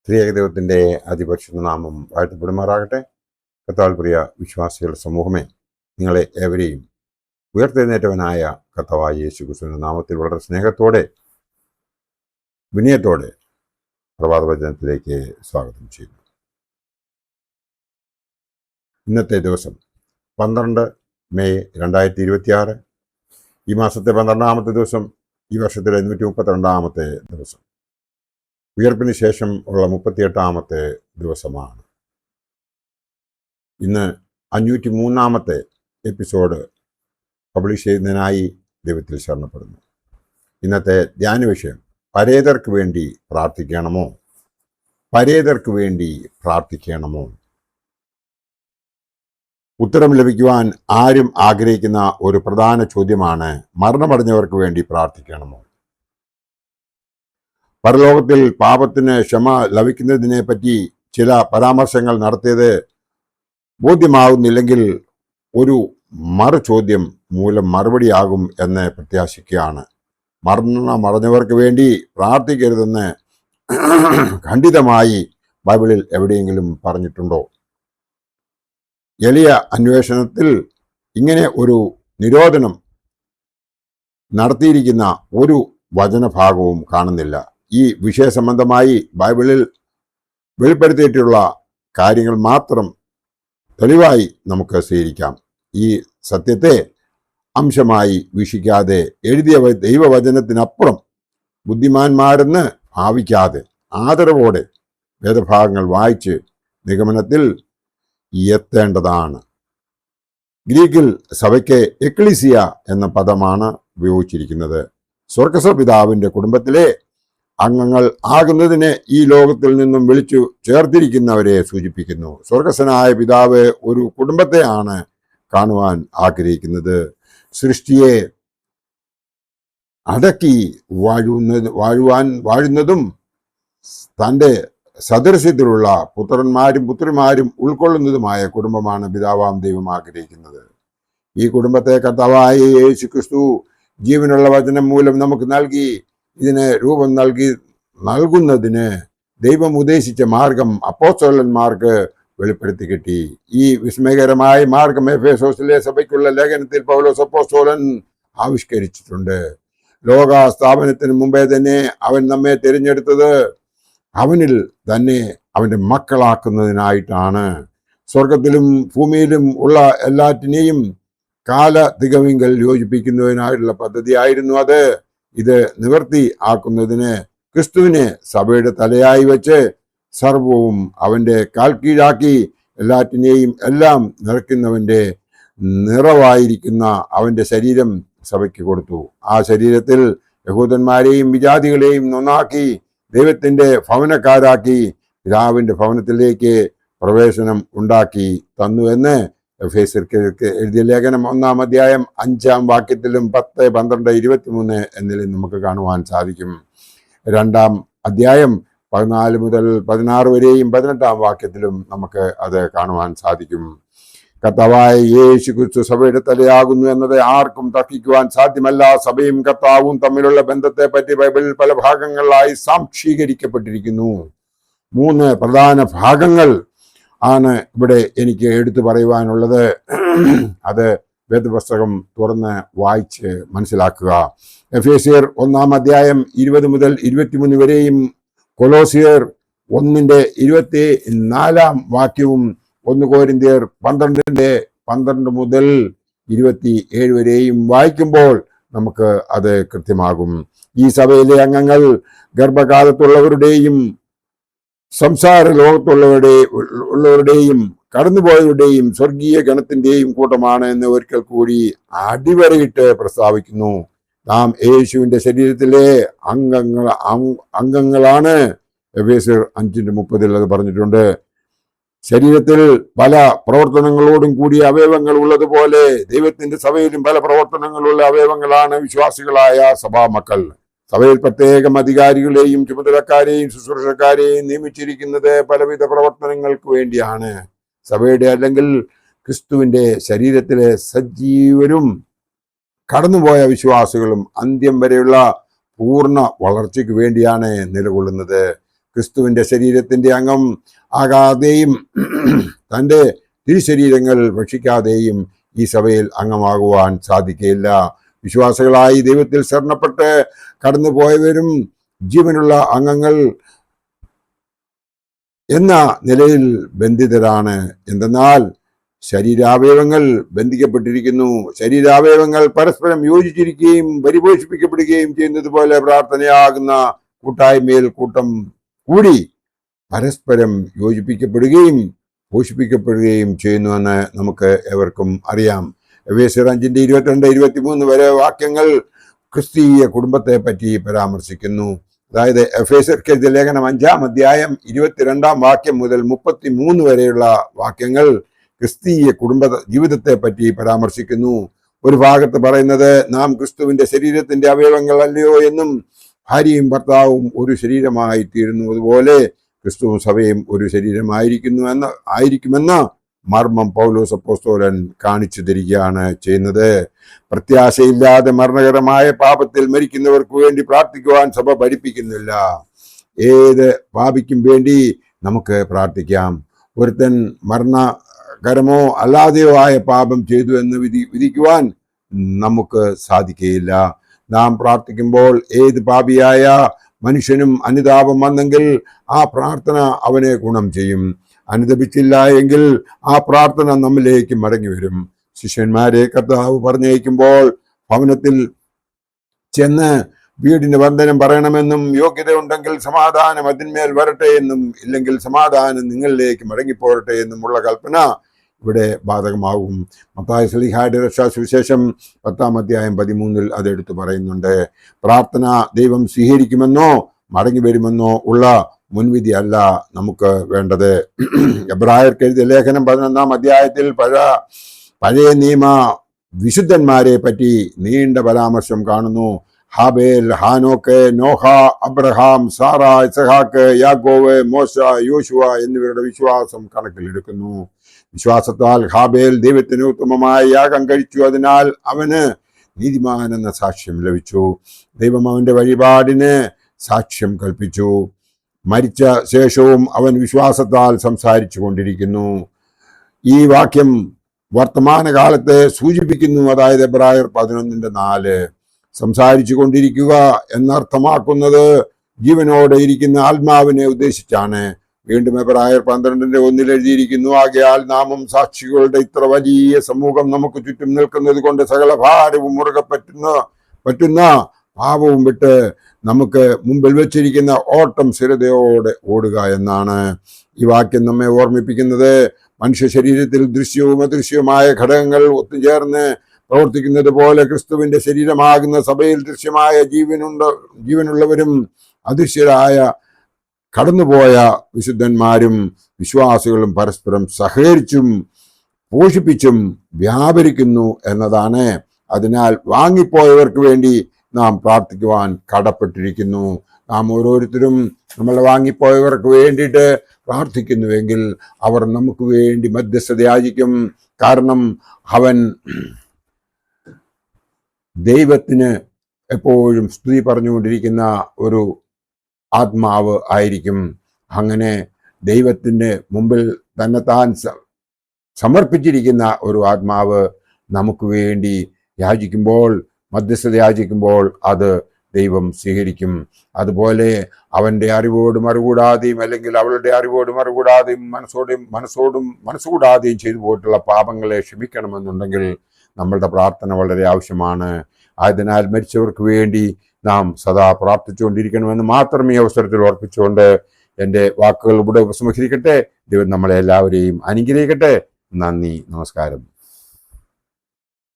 ത്രിയേകദൈവത്തിൻ്റെ അതിപരിശുദ്ധ നാമം വാഴ്ത്തപ്പെടുമാറാകട്ടെ. കർത്താവിൽ പ്രിയ വിശ്വാസികളുടെ സമൂഹമേ, നിങ്ങളെ ഏവരെയും ഉയർത്തെഴുന്നേറ്റവനായ കർത്താവായ യേശു ക്രിസ്തുവിന്റെ നാമത്തിൽ വളരെ സ്നേഹത്തോടെ വിനയത്തോടെ പ്രഭാതവചനത്തിലേക്ക് സ്വാഗതം ചെയ്യുന്നു. ഇന്നത്തെ ദിവസം 12 മെയ് 2026, ഈ മാസത്തെ 12ാമത്തെ ദിവസം, ഈ വർഷത്തിലെ 132ാമത്തെ ദിവസം, ഉയർപ്പിന് ശേഷം ഉള്ള 38ാമത്തെ ദിവസമാണ്. ഇന്ന് 503ാമത്തെ എപ്പിസോഡ് പബ്ലിഷ് ചെയ്യുന്നതിനായി ദൈവത്തിൽ ശരണപ്പെടുന്നു. ഇന്നത്തെ ധ്യാന വിഷയം: പരേതർക്ക് വേണ്ടി പ്രാർത്ഥിക്കണമോ? പരേതർക്ക് വേണ്ടി പ്രാർത്ഥിക്കണമോ? ഉത്തരം ലഭിക്കുവാൻ ആരും ആഗ്രഹിക്കുന്ന ഒരു പ്രധാന ചോദ്യമാണ് മരണമടഞ്ഞവർക്ക് വേണ്ടി പ്രാർത്ഥിക്കണമോ? പരലോകത്തിൽ പാപത്തിന് ക്ഷമ ലഭിക്കുന്നതിനെ പറ്റി ചില പരാമർശങ്ങൾ നടത്തിയത് ബോധ്യമാകുന്നില്ലെങ്കിൽ ഒരു മറുചോദ്യം മൂലം മറുപടിയാകും എന്ന് പ്രത്യാശിക്കുകയാണ്. മരണമടഞ്ഞവർക്ക് വേണ്ടി പ്രാർത്ഥിക്കരുതെന്ന് ഖണ്ഡിതമായി ബൈബിളിൽ എവിടെയെങ്കിലും പറഞ്ഞിട്ടുണ്ടോ? എളിയ അന്വേഷണത്തിൽ ഇങ്ങനെ ഒരു നിരോധനം നടത്തിയിരിക്കുന്ന ഒരു വചനഭാഗവും കാണുന്നില്ല. ഈ വിഷയ സംബന്ധമായി ബൈബിളിൽ വെളിപ്പെടുത്തിയിട്ടുള്ള കാര്യങ്ങൾ മാത്രം തെളിവായി നമുക്ക് സ്വീകരിക്കാം. ഈ സത്യത്തെ അംശമായി വീക്ഷിക്കാതെ, എഴുതിയ ദൈവവചനത്തിനപ്പുറം ബുദ്ധിമാന്മാരെന്ന് ഭാവിക്കാതെ ആദരവോടെ വേദഭാഗങ്ങൾ വായിച്ച് നിഗമനത്തിൽ എത്തേണ്ടതാണ്. ഗ്രീക്കിൽ സഭയ്ക്ക് എക്ലീസിയ എന്ന പദമാണ് ഉപയോഗിച്ചിരിക്കുന്നത്. സ്വർഗസ്വപിതാവിന്റെ കുടുംബത്തിലെ അംഗങ്ങൾ ആകുന്നതിനെ ഈ ലോകത്തിൽ നിന്നും വിളിച്ചു ചേർത്തിരിക്കുന്നവരെ സൂചിപ്പിക്കുന്നു. സ്വർഗസ്വനായ പിതാവ് ഒരു കുടുംബത്തെയാണ് കാണുവാൻ ആഗ്രഹിക്കുന്നത്. സൃഷ്ടിയെ അടക്കി വാഴുന്നതും തൻ്റെ സദൃശ്യത്തിലുള്ള പുത്രന്മാരും പുത്രിമാരും ഉൾക്കൊള്ളുന്നതുമായ കുടുംബമാണ് പിതാവാം ദൈവം ആഗ്രഹിക്കുന്നത്. ഈ കുടുംബത്തെ കർത്താവായ യേശു ക്രിസ്തു ജീവനുള്ള വചനം മൂലം നമുക്ക് നൽകി. ഇതിന് രൂപം നൽകുന്നതിന് ദൈവം ഉദ്ദേശിച്ച മാർഗം അപ്പോസ്തലന്മാർക്ക് വെളിപ്പെടുത്തി കിട്ടി. ഈ വിസ്മയകരമായ മാർഗം എഫേസോസിലെ സഭയ്ക്കുള്ള ലേഖനത്തിൽ പൗലോസ് അപ്പോസ്തലൻ ആവിഷ്കരിച്ചിട്ടുണ്ട്. ലോക സ്ഥാപനത്തിന് മുമ്പേ തന്നെ അവൻ നമ്മെ തിരഞ്ഞെടുത്തത് അവനിൽ തന്നെ അവൻ്റെ മക്കളാക്കുന്നതിനായിട്ടാണ്. സ്വർഗത്തിലും ഭൂമിയിലും ഉള്ള എല്ലാറ്റിനെയും കാലതികവിങ്കൽ യോജിപ്പിക്കുന്നതിനായിട്ടുള്ള പദ്ധതിയായിരുന്നു അത്. ഇത് നിവർത്തി ആക്കുന്നതിന് ക്രിസ്തുവിനെ സഭയുടെ തലയായി വെച്ച് സർവവും അവൻ്റെ കാൽ കീഴാക്കി എല്ലാറ്റിനെയും എല്ലാം നിറയ്ക്കുന്നവൻ്റെ നിറവായിരിക്കുന്ന അവൻ്റെ ശരീരം സഭയ്ക്ക് കൊടുത്തു. ആ ശരീരത്തിൽ യഹൂദന്മാരെയും വിജാതികളെയും നന്നാക്കി ദൈവത്തിൻ്റെ ഭവനക്കാരാക്കി പിതാവിൻ്റെ ഭവനത്തിലേക്ക് പ്രവേശനം ഉണ്ടാക്കി തന്നു എന്ന് എഫേസ്യർക്ക് എഴുതിയ ലേഖനം 1-ാം അധ്യായം 5-ാം വാക്യത്തിലും 10, 12, 23 എന്നിലും നമുക്ക് കാണുവാൻ സാധിക്കും. 2-ാം അധ്യായം 14 മുതൽ 16 വരെയും 18-ാം വാക്യത്തിലും നമുക്ക് അത് കാണുവാൻ സാധിക്കും. കർത്താവായ യേശു ക്രിസ്തു സഭയുടെ തലയാകുന്നു എന്നത് ആർക്കും തർക്കിക്കുവാൻ സാധ്യമല്ല. സഭയും കർത്താവും തമ്മിലുള്ള ബന്ധത്തെ പറ്റി ബൈബിളിൽ പല ഭാഗങ്ങളിലായി സാംശീകരിക്കപ്പെട്ടിരിക്കുന്നു. 3 പ്രധാന ഭാഗങ്ങൾ ആണ് ഇവിടെ എനിക്ക് എടുത്തു പറയുവാനുള്ളത്. അത് വേദപുസ്തകം തുറന്ന് വായിച്ച് മനസ്സിലാക്കുക. എഫേസ്യർ 1-ാം അധ്യായം 20 മുതൽ 23 വരെയും കൊലോസിയർ 1-ന്റെ 24-ാം വാക്യവും 1 കൊരിന്ത്യർ 12 മുതൽ 27 വരെയും വായിക്കുമ്പോൾ നമുക്ക് അത് കൃത്യമാകും. ഈ സഭയിലെ അംഗങ്ങൾ ഗർഭകാലത്തുള്ളവരുടെയും സംസാര ലോകത്തുള്ളവരുടെയും കടന്നുപോയവരുടെയും സ്വർഗീയ ഗണത്തിന്റെയും കൂട്ടമാണ് എന്ന് ഒരിക്കൽ കൂടി അടിവരയിട്ട് പ്രസ്താവിക്കുന്നു. നാം യേശുവിന്റെ ശരീരത്തിലെ അംഗങ്ങളാണ്. എഫേസ്യർ 5:30 അത് പറഞ്ഞിട്ടുണ്ട്. ശരീരത്തിൽ പല പ്രവർത്തനങ്ങളോടും കൂടിയ അവയവങ്ങൾ ഉള്ളതുപോലെ ദൈവത്തിന്റെ സഭയിലും പല പ്രവർത്തനങ്ങളുള്ള അവയവങ്ങളാണ് വിശ്വാസികളായ സഭാമക്കൾ. സഭയിൽ പ്രത്യേകം അധികാരികളെയും ചുമതലക്കാരെയും ശുശ്രൂഷക്കാരെയും നിയമിച്ചിരിക്കുന്നത് പലവിധ പ്രവർത്തനങ്ങൾക്ക് വേണ്ടിയാണ്. സഭയുടെ അല്ലെങ്കിൽ ക്രിസ്തുവിന്റെ ശരീരത്തിലെ സജീവരും കടന്നുപോയ വിശ്വാസികളും അന്ത്യം വരെയുള്ള പൂർണ്ണ വളർച്ചയ്ക്ക് വേണ്ടിയാണ് നിലകൊള്ളുന്നത്. ക്രിസ്തുവിന്റെ ശരീരത്തിന്റെ അംഗം ആകാതെയും തൻ്റെ തിരുശരീരങ്ങൾ ഭക്ഷിക്കാതെയും ഈ സഭയിൽ അംഗമാകുവാൻ സാധിക്കുകയില്ല. വിശ്വാസികളായി ദൈവത്തിൽ ശരണപ്പെട്ട് കടന്നുപോയവരും ജീവനുള്ള അംഗങ്ങൾ എന്ന നിലയിൽ ബന്ധിതരാണ്. എന്തെന്നാൽ ശരീരാവയവങ്ങൾ ബന്ധിക്കപ്പെട്ടിരിക്കുന്നു. ശരീരാവയവങ്ങൾ പരസ്പരം യോജിച്ചിരിക്കുകയും പരിപോഷിപ്പിക്കപ്പെടുകയും ചെയ്യുന്നത് പോലെ പ്രാർത്ഥനയാകുന്ന കൂട്ടായ്മയിൽ കൂട്ടം കൂടി പരസ്പരം യോജിപ്പിക്കപ്പെടുകയും പോഷിപ്പിക്കപ്പെടുകയും ചെയ്യുന്നുവെന്ന് നമുക്ക് ഏവർക്കും അറിയാം. എഫേസ്യർ 5:22-23 വരെ വാക്യങ്ങൾ ക്രിസ്തീയ കുടുംബത്തെ പറ്റി പരാമർശിക്കുന്നു. അതായത് എഫേസ്യർക്കെഴുതിയ ലേഖനം 5-ാം അധ്യായം 22-ാം വാക്യം മുതൽ 33 വരെയുള്ള വാക്യങ്ങൾ ക്രിസ്തീയ കുടുംബ ജീവിതത്തെ പറ്റി പരാമർശിക്കുന്നു. ഒരു ഭാഗത്ത് പറയുന്നത് നാം ക്രിസ്തുവിന്റെ ശരീരത്തിന്റെ അവയവങ്ങൾ അല്ലയോ എന്നും ഭാര്യയും ഭർത്താവും ഒരു ശരീരമായി തീരുന്നു അതുപോലെ ക്രിസ്തുവും സഭയും ഒരു ശരീരമായിരിക്കുമെന്ന മർമ്മം പൗലോസ് അപ്പോസ്തലൻ കാണിച്ചു തരികയാണ് ചെയ്യുന്നത്. പ്രത്യാശയില്ലാതെ മരണകരമായ പാപത്തിൽ മരിക്കുന്നവർക്ക് വേണ്ടി പ്രാർത്ഥിക്കുവാൻ സഭ പഠിപ്പിക്കുന്നില്ല. ഏത് പാപിക്കും വേണ്ടി നമുക്ക് പ്രാർത്ഥിക്കാം. ഒരുത്തൻ മരണകരമോ അല്ലാതെയോ ആയ പാപം ചെയ്തു എന്ന് വിധിക്കുവാൻ നമുക്ക് സാധിക്കുകയില്ല. നാം പ്രാർത്ഥിക്കുമ്പോൾ ഏത് പാപിയായ മനുഷ്യനും അനുതാപം വന്നെങ്കിൽ ആ പ്രാർത്ഥന അവനെ ഗുണം ചെയ്യും. അനുദപിച്ചില്ല എങ്കിൽ ആ പ്രാർത്ഥന നമ്മിലേക്ക് മടങ്ങി വരും. ശിഷ്യന്മാരെ കർത്താവ് പറഞ്ഞയക്കുമ്പോൾ ഭവനത്തിൽ ചെന്ന് വീടിന് വന്ദനം പറയണമെന്നും യോഗ്യതയുണ്ടെങ്കിൽ സമാധാനം അതിന്മേൽ വരട്ടെ എന്നും ഇല്ലെങ്കിൽ സമാധാനം നിങ്ങളിലേക്ക് മടങ്ങിപ്പോരട്ടെ എന്നുമുള്ള കൽപ്പന ഇവിടെ ബാധകമാകും. മത്തായി ശ്ലീഹായുടെ രക്ഷാസുവിശേഷം 10-ാം അധ്യായം 13 അതെടുത്ത് പറയുന്നുണ്ട്. പ്രാർത്ഥന ദൈവം സ്വീകരിക്കുമെന്നോ മടങ്ങി വരുമെന്നോ ഉള്ള മുൻവിധി അല്ല നമുക്ക് വേണ്ടത്. എബ്രായർക്ക് എഴുതിയ ലേഖനം 11-ാം അധ്യായത്തിൽ പഴയ നിയമ വിശുദ്ധന്മാരെ പറ്റി നീണ്ട പരാമർശം കാണുന്നു. ഹാബേൽ, ഹാനോക്ക്, നോഹ, അബ്രഹാം, സാറ, ഇസഹാക്ക്, യാക്കോബ്, മോശ, യോശുവ എന്നിവരുടെ വിശ്വാസം കണക്കിലെടുക്കുന്നു. വിശ്വാസത്താൽ ഹാബേൽ ദൈവത്തിന് ഉത്തമമായ യാഗം കഴിച്ചു. അതിനാൽ അവന് നീതിമാൻ എന്ന സാക്ഷ്യം ലഭിച്ചു. ദൈവം അവന്റെ വഴിപാടിന് സാക്ഷ്യം കൽപ്പിച്ചു. മരിച്ച ശേഷവും അവൻ വിശ്വാസത്താൽ സംസാരിച്ചു കൊണ്ടിരിക്കുന്നു. ഈ വാക്യം വർത്തമാനകാലത്തെ സൂചിപ്പിക്കുന്നു. അതായത് എബ്രായർ 11:4 സംസാരിച്ചു കൊണ്ടിരിക്കുക എന്നർത്ഥമാക്കുന്നത് ജീവനോടെ ഇരിക്കുന്ന ആത്മാവിനെ ഉദ്ദേശിച്ചാണ്. വീണ്ടും എബ്രായർ 12:1 എഴുതിയിരിക്കുന്നു, ആകയാൽ നാമും സാക്ഷികളുടെ ഇത്ര വലിയ സമൂഹം നമുക്ക് ചുറ്റും നിൽക്കുന്നത് കൊണ്ട് സകല ഭാരവും മുറുകെ പറ്റുന്ന പാപവും വിട്ട് നമുക്ക് മുമ്പിൽ വെച്ചിരിക്കുന്ന ഓട്ടം സ്ഥിരതയോടെ ഓടുക എന്നാണ്. ഈ വാക്യം നമ്മെ ഓർമ്മിപ്പിക്കുന്നത് മനുഷ്യ ശരീരത്തിൽ ദൃശ്യവും അദൃശ്യവുമായ ഘടകങ്ങൾ ഒത്തുചേർന്ന് പ്രവർത്തിക്കുന്നത് പോലെ ക്രിസ്തുവിന്റെ ശരീരമാകുന്ന സഭയിൽ ദൃശ്യമായ ജീവനുള്ളവരും അദൃശ്യരായ കടന്നുപോയ വിശുദ്ധന്മാരും വിശ്വാസികളും പരസ്പരം സഹകരിച്ചും പോഷിപ്പിച്ചും വ്യാപരിക്കുന്നു എന്നതാണ്. അതിനാൽ വാങ്ങിപ്പോയവർക്ക് വേണ്ടി നാം പ്രാർത്ഥിക്കുവാൻ കടപ്പെട്ടിരിക്കുന്നു. നാം ഓരോരുത്തരും നമ്മളെ വാങ്ങിപ്പോയവർക്ക് വേണ്ടിയിട്ട് പ്രാർത്ഥിക്കുന്നുവെങ്കിൽ അവർ നമുക്ക് വേണ്ടി മധ്യസ്ഥത യാചിക്കും. കാരണം അവൻ ദൈവത്തിന് എപ്പോഴും സ്തുതി പറഞ്ഞുകൊണ്ടിരിക്കുന്ന ഒരു ആത്മാവ് ആയിരിക്കും. അങ്ങനെ ദൈവത്തിൻ്റെ മുമ്പിൽ തന്നെത്താൻ സമർപ്പിച്ചിരിക്കുന്ന ഒരു ആത്മാവ് നമുക്ക് വേണ്ടി യാചിക്കുമ്പോൾ, മധ്യസ്ഥത യാചിക്കുമ്പോൾ അത് ദൈവം സ്വീകരിക്കും. അതുപോലെ അവൻ്റെ അറിവോട് മറുകൂടാതെയും അല്ലെങ്കിൽ അവളുടെ അറിവോട് മറുകൂടാതെയും മനസ്സുകൂടാതെയും ചെയ്തു പോയിട്ടുള്ള പാപങ്ങളെ ക്ഷമിക്കണമെന്നുണ്ടെങ്കിൽ നമ്മളുടെ പ്രാർത്ഥന വളരെ ആവശ്യമാണ്. ആയതിനാൽ മരിച്ചവർക്ക് വേണ്ടി നാം സദാ പ്രാർത്ഥിച്ചുകൊണ്ടിരിക്കണമെന്ന് മാത്രം ഈ അവസരത്തിൽ ഓർപ്പിച്ചുകൊണ്ട് എൻ്റെ വാക്കുകൾ ഇവിടെ ഉപസംഹരിക്കട്ടെ. ദൈവം നമ്മളെ എല്ലാവരെയും അനുഗ്രഹിക്കട്ടെ. നന്ദി, നമസ്കാരം.